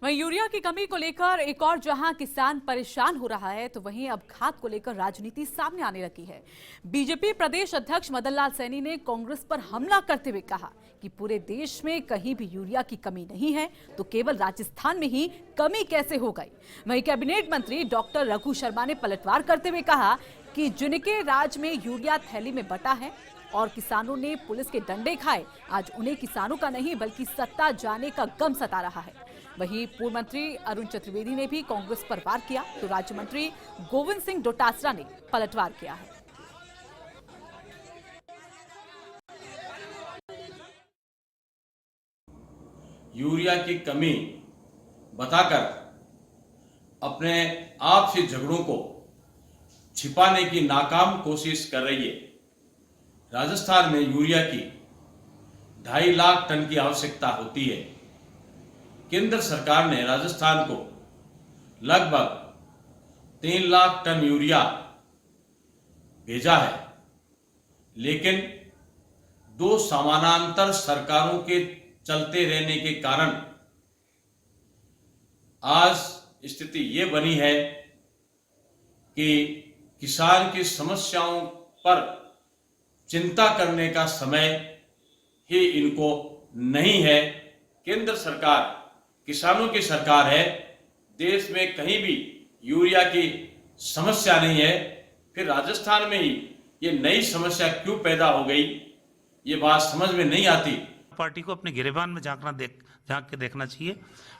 वहीं यूरिया की कमी को लेकर एक और जहां किसान परेशान हो रहा है, तो वहीं अब खाद को लेकर राजनीति सामने आने लगी है। बीजेपी प्रदेश अध्यक्ष मदन लाल सैनी ने कांग्रेस पर हमला करते हुए कहा कि पूरे देश में कहीं भी यूरिया की कमी नहीं है, तो केवल राजस्थान में ही कमी कैसे हो गई। वहीं कैबिनेट मंत्री डॉक्टर रघु शर्मा ने पलटवार करते हुए कहा कि जिनके राज में यूरिया थैली में बटा है और किसानों ने पुलिस के डंडे खाए, आज उन्हें किसानों का नहीं बल्कि सत्ता जाने का गम सता रहा है। वहीं पूर्व मंत्री अरुण चतुर्वेदी ने भी कांग्रेस पर वार किया, तो राज्य मंत्री गोविंद सिंह डोटासरा ने पलटवार किया है। यूरिया की कमी बताकर अपने आपसी झगड़ों को छिपाने की नाकाम कोशिश कर रही है। राजस्थान में यूरिया की 2.5 लाख टन की आवश्यकता होती है। केंद्र सरकार ने राजस्थान को लगभग 3 लाख टन यूरिया भेजा है, लेकिन 2 समानांतर सरकारों के चलते रहने के कारण आज स्थिति ये बनी है कि किसान की समस्याओं पर चिंता करने का समय ही इनको नहीं है। केंद्र सरकार किसानों की सरकार है, देश में कहीं भी यूरिया की समस्या नहीं है, फिर राजस्थान में ही ये नई समस्या क्यों पैदा हो गई, ये बात समझ में नहीं आती। पार्टी को अपने गिरेबान में झांक के देखना चाहिए।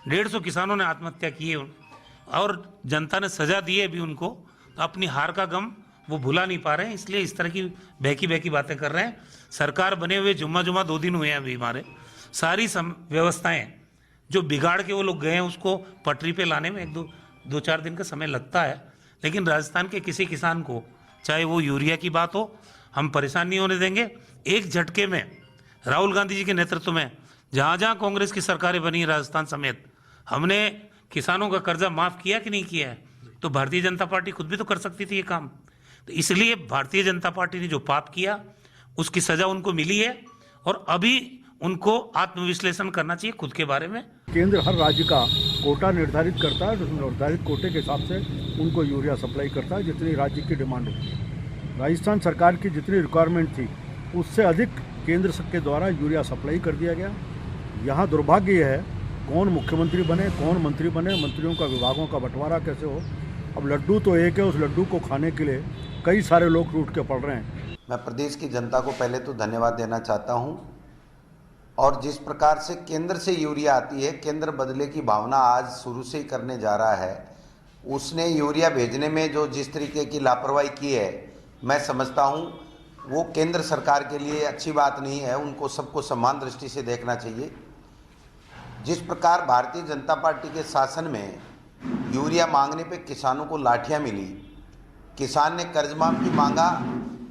150 किसानों ने आत्महत्या की है और जनता ने सजा दी है भी उनको, तो अपनी हार का गम वो भुला नहीं पा रहे हैं, इसलिए इस तरह की बहकी बातें कर रहे हैं। सरकार बने हुए जुम्मा 2 दिन हुए हैं अभी हमारे, सारी व्यवस्थाएं जो बिगाड़ के वो लोग गए हैं उसको पटरी पे लाने में 2-4 दिन का समय लगता है, लेकिन राजस्थान के किसी किसान को चाहे वो यूरिया की बात हो, हम परेशान नहीं होने देंगे। एक झटके में राहुल गांधी जी के नेतृत्व में जहां जहां कांग्रेस की सरकारें बनी राजस्थान समेत, हमने किसानों का कर्जा माफ किया कि नहीं किया है, तो भारतीय जनता पार्टी खुद भी तो कर सकती थी ये काम। तो इसलिए भारतीय जनता पार्टी ने जो पाप किया उसकी सजा उनको मिली है और अभी उनको आत्मविश्लेषण करना चाहिए खुद के बारे में। केंद्र हर राज्य का कोटा निर्धारित करता है, उस निर्धारित कोटे के हिसाब से उनको यूरिया सप्लाई करता है जितनी राज्य की डिमांड होती है। राजस्थान सरकार की जितनी रिक्वायरमेंट थी उससे अधिक केंद्र के द्वारा यूरिया सप्लाई कर दिया गया। यहाँ दुर्भाग्य ये है, कौन मुख्यमंत्री बने, कौन मंत्री बने, मंत्रियों का विभागों का बंटवारा कैसे हो। अब लड्डू तो एक है, उस लड्डू को खाने के लिए कई सारे लोग टूट के पड़ रहे हैं। मैं प्रदेश की जनता को पहले तो धन्यवाद देना चाहता हूं, और जिस प्रकार से केंद्र से यूरिया आती है, केंद्र बदले की भावना आज शुरू से ही करने जा रहा है। उसने यूरिया भेजने में जो जिस तरीके की लापरवाही की है, मैं समझता हूं वो केंद्र सरकार के लिए अच्छी बात नहीं है। उनको सबको समान दृष्टि से देखना चाहिए। जिस प्रकार भारतीय जनता पार्टी के शासन में यूरिया मांगने पे किसानों को लाठियां मिली, किसान ने कर्ज माफी मांगा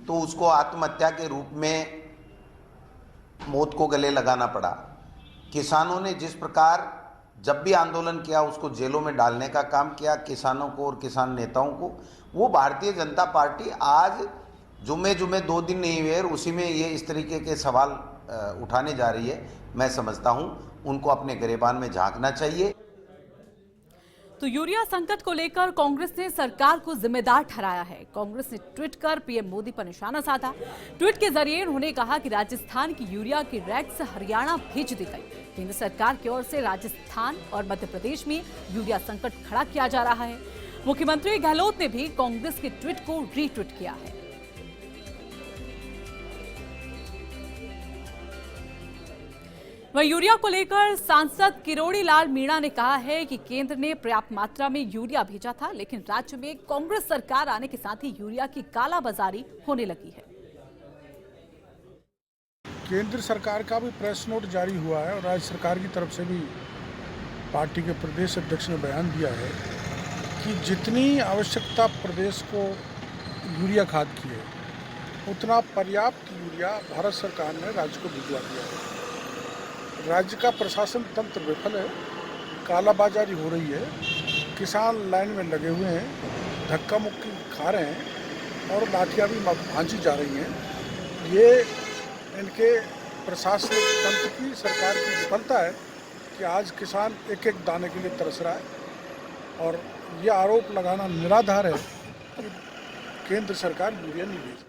तो उसको आत्महत्या के रूप में मौत को गले लगाना पड़ा। किसानों ने जिस प्रकार जब भी आंदोलन किया उसको जेलों में डालने का काम किया, किसानों को और किसान नेताओं को। वो भारतीय जनता पार्टी आज जुमे 2 दिन नहीं हुए और उसी में ये इस तरीके के सवाल उठाने जा रही है। मैं समझता हूं उनको अपने गिरेबान में झांकना चाहिए। तो यूरिया संकट को लेकर कांग्रेस ने सरकार को जिम्मेदार ठहराया है। कांग्रेस ने ट्वीट कर पीएम मोदी पर निशाना साधा। ट्वीट के जरिए उन्होंने कहा कि राजस्थान की यूरिया की रैक्स हरियाणा भेज दी गई। केंद्र सरकार की ओर से राजस्थान और मध्य प्रदेश में यूरिया संकट खड़ा किया जा रहा है। मुख्यमंत्री गहलोत ने भी कांग्रेस के ट्वीट को रीट्वीट किया है। वहीं यूरिया को लेकर सांसद किरोड़ी लाल मीणा ने कहा है कि केंद्र ने पर्याप्त मात्रा में यूरिया भेजा था, लेकिन राज्य में कांग्रेस सरकार आने के साथ ही यूरिया की कालाबाजारी होने लगी है। केंद्र सरकार का भी प्रेस नोट जारी हुआ है और राज्य सरकार की तरफ से भी पार्टी के प्रदेश अध्यक्ष ने बयान दिया है कि जितनी आवश्यकता प्रदेश को यूरिया खाद की है, उतना पर्याप्त यूरिया भारत सरकार ने राज्य को भिजवा दिया है। राज्य का प्रशासन तंत्र विफल है, कालाबाजारी हो रही है, किसान लाइन में लगे हुए हैं, धक्का मुक्की खा रहे हैं और लाठियाँ भी भांजी जा रही हैं। ये इनके प्रशासनिक तंत्र की, सरकार की विफलता है कि आज किसान एक एक दाने के लिए तरस रहा है और ये आरोप लगाना निराधार है कि केंद्र सरकार यूरिया नहीं भेज रही।